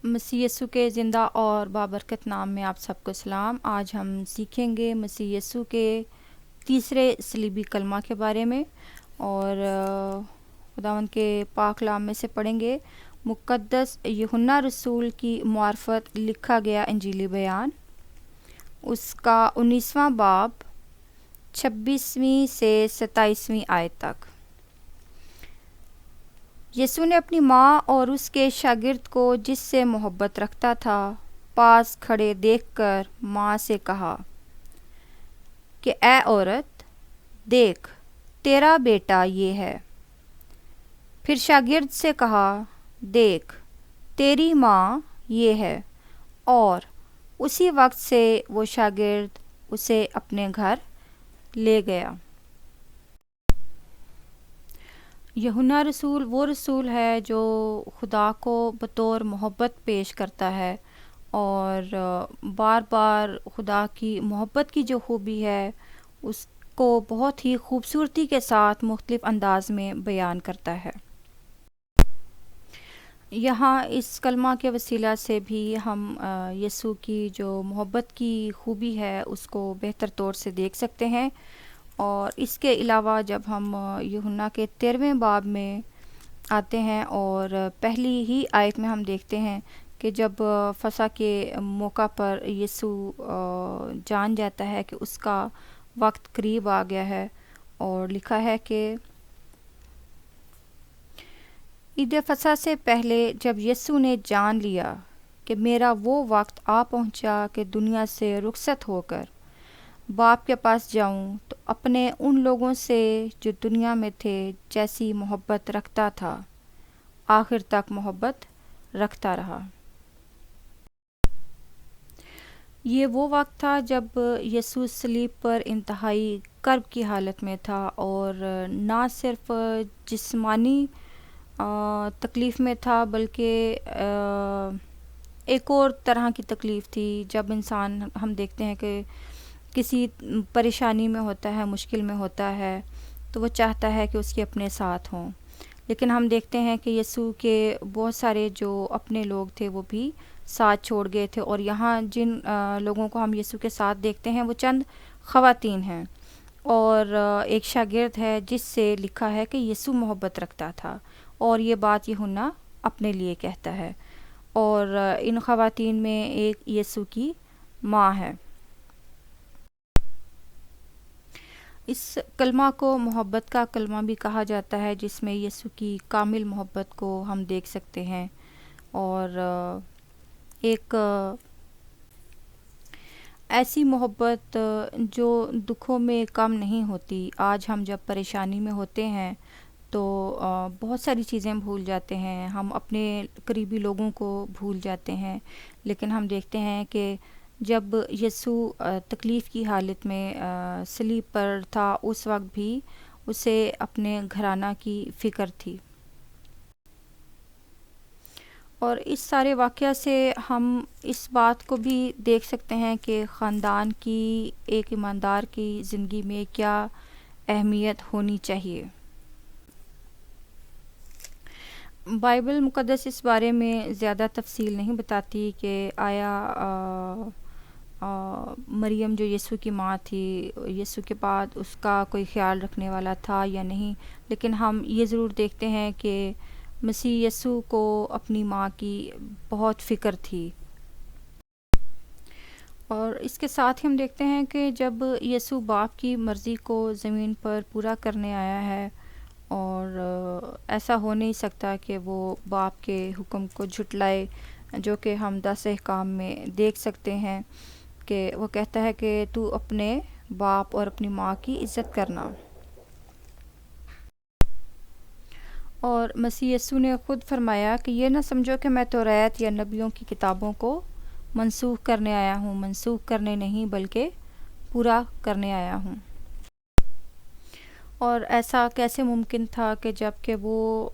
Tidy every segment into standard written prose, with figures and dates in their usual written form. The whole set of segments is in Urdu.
مسیح یسوع کے زندہ اور بابرکت نام میں آپ سب کو سلام۔ آج ہم سیکھیں گے مسیح یسوع کے تیسرے صلیبی کلمہ کے بارے میں، اور خداوند کے پاک کلام میں سے پڑھیں گے مقدس یوحنا رسول کی معرفت لکھا گیا انجیلی بیان، اس کا 19واں باب 26ویں سے 27ویں آیت تک۔ یسوع نے اپنی ماں اور اس کے شاگرد کو جس سے محبت رکھتا تھا پاس کھڑے دیکھ کر ماں سے کہا کہ اے عورت، دیکھ تیرا بیٹا یہ ہے۔ پھر شاگرد سے کہا، دیکھ تیری ماں یہ ہے، اور اسی وقت سے وہ شاگرد اسے اپنے گھر لے گیا۔ یوحنا رسول وہ رسول ہے جو خدا کو بطور محبت پیش کرتا ہے، اور بار بار خدا کی محبت کی جو خوبی ہے اس کو بہت ہی خوبصورتی کے ساتھ مختلف انداز میں بیان کرتا ہے۔ یہاں اس کلمہ کے وسیلہ سے بھی ہم یسوع کی جو محبت کی خوبی ہے اس کو بہتر طور سے دیکھ سکتے ہیں۔ اور اس کے علاوہ جب ہم یوحنا کے 13ویں باب میں آتے ہیں اور پہلی ہی آیت میں ہم دیکھتے ہیں کہ جب فسح کے موقع پر یسوع جان جاتا ہے کہ اس کا وقت قریب آ گیا ہے، اور لکھا ہے کہ عید فصح سے پہلے جب یسوع نے جان لیا کہ میرا وہ وقت آ پہنچا کہ دنیا سے رخصت ہو کر باپ کے پاس جاؤں، تو اپنے ان لوگوں سے جو دنیا میں تھے جیسی محبت رکھتا تھا آخر تک محبت رکھتا رہا۔ یہ وہ وقت تھا جب یسوع صلیب پر انتہائی کرب کی حالت میں تھا، اور نہ صرف جسمانی تکلیف میں تھا بلکہ ایک اور طرح کی تکلیف تھی۔ جب انسان ہم دیکھتے ہیں کہ کسی پریشانی میں ہوتا ہے، مشکل میں ہوتا ہے، تو وہ چاہتا ہے کہ اس کے اپنے ساتھ ہوں، لیکن ہم دیکھتے ہیں کہ یسوع کے بہت سارے جو اپنے لوگ تھے وہ بھی ساتھ چھوڑ گئے تھے، اور یہاں جن لوگوں کو ہم یسوع کے ساتھ دیکھتے ہیں وہ چند خواتین ہیں، اور ایک شاگرد ہے جس سے لکھا ہے کہ یسوع محبت رکھتا تھا، اور یہ بات یوحنا اپنے لیے کہتا ہے، اور ان خواتین میں ایک یسوع کی ماں ہے۔ اس کلمہ کو محبت کا کلمہ بھی کہا جاتا ہے، جس میں یسوع کی کامل محبت کو ہم دیکھ سکتے ہیں، اور ایک ایسی محبت جو دکھوں میں کم نہیں ہوتی۔ آج ہم جب پریشانی میں ہوتے ہیں تو بہت ساری چیزیں بھول جاتے ہیں، ہم اپنے قریبی لوگوں کو بھول جاتے ہیں، لیکن ہم دیکھتے ہیں کہ جب یسوع تکلیف کی حالت میں صلیب پر تھا اس وقت بھی اسے اپنے گھرانہ کی فکر تھی۔ اور اس سارے واقعہ سے ہم اس بات کو بھی دیکھ سکتے ہیں کہ خاندان کی ایک ایماندار کی زندگی میں کیا اہمیت ہونی چاہیے۔ بائبل مقدس اس بارے میں زیادہ تفصیل نہیں بتاتی کہ آیا مریم جو یسوع کی ماں تھی، یسوع کے بعد اس کا کوئی خیال رکھنے والا تھا یا نہیں، لیکن ہم یہ ضرور دیکھتے ہیں کہ مسیح یسوع کو اپنی ماں کی بہت فکر تھی۔ اور اس کے ساتھ ہی ہم دیکھتے ہیں کہ جب یسوع باپ کی مرضی کو زمین پر پورا کرنے آیا ہے، اور ایسا ہو نہیں سکتا کہ وہ باپ کے حکم کو جھٹلائے، جو کہ ہم 10 احکام میں دیکھ سکتے ہیں کہ وہ کہتا ہے کہ تو اپنے باپ اور اپنی ماں کی عزت کرنا۔ اور مسیح یسوع نے خود فرمایا کہ یہ نہ سمجھو کہ میں توریت یا نبیوں کی کتابوں کو منسوخ کرنے آیا ہوں، منسوخ کرنے نہیں بلکہ پورا کرنے آیا ہوں۔ اور ایسا کیسے ممکن تھا کہ جب کہ وہ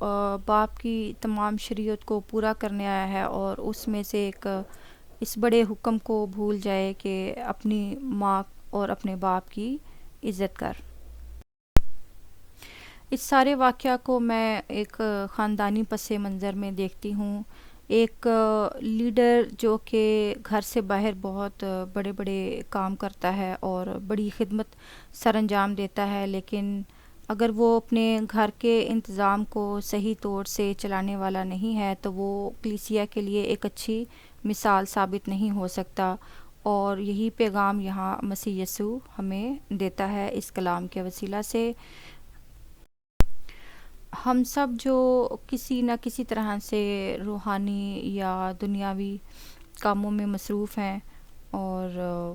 باپ کی تمام شریعت کو پورا کرنے آیا ہے اور اس میں سے ایک اس بڑے حکم کو بھول جائے کہ اپنی ماں اور اپنے باپ کی عزت کر۔ اس سارے واقعہ کو میں ایک خاندانی پس منظر میں دیکھتی ہوں، ایک لیڈر جو کہ گھر سے باہر بہت بڑے بڑے کام کرتا ہے اور بڑی خدمت سر انجام دیتا ہے، لیکن اگر وہ اپنے گھر کے انتظام کو صحیح طور سے چلانے والا نہیں ہے تو وہ کلیسیا کے لیے ایک اچھی مثال ثابت نہیں ہو سکتا۔ اور یہی پیغام یہاں مسیح یسوع ہمیں دیتا ہے اس کلام کے وسیلہ سے۔ ہم سب جو کسی نہ کسی طرح سے روحانی یا دنیاوی کاموں میں مصروف ہیں، اور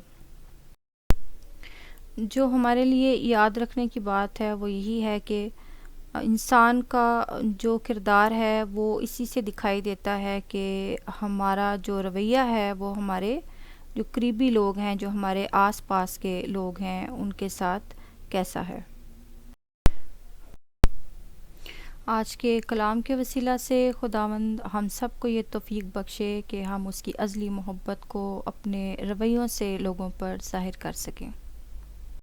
جو ہمارے لیے یاد رکھنے کی بات ہے وہ یہی ہے کہ انسان کا جو کردار ہے وہ اسی سے دکھائی دیتا ہے کہ ہمارا جو رویہ ہے وہ ہمارے جو قریبی لوگ ہیں، جو ہمارے آس پاس کے لوگ ہیں، ان کے ساتھ کیسا ہے۔ آج کے کلام کے وسیلہ سے خداوند ہم سب کو یہ توفیق بخشے کہ ہم اس کی ازلی محبت کو اپنے رویوں سے لوگوں پر ظاہر کر سکیں۔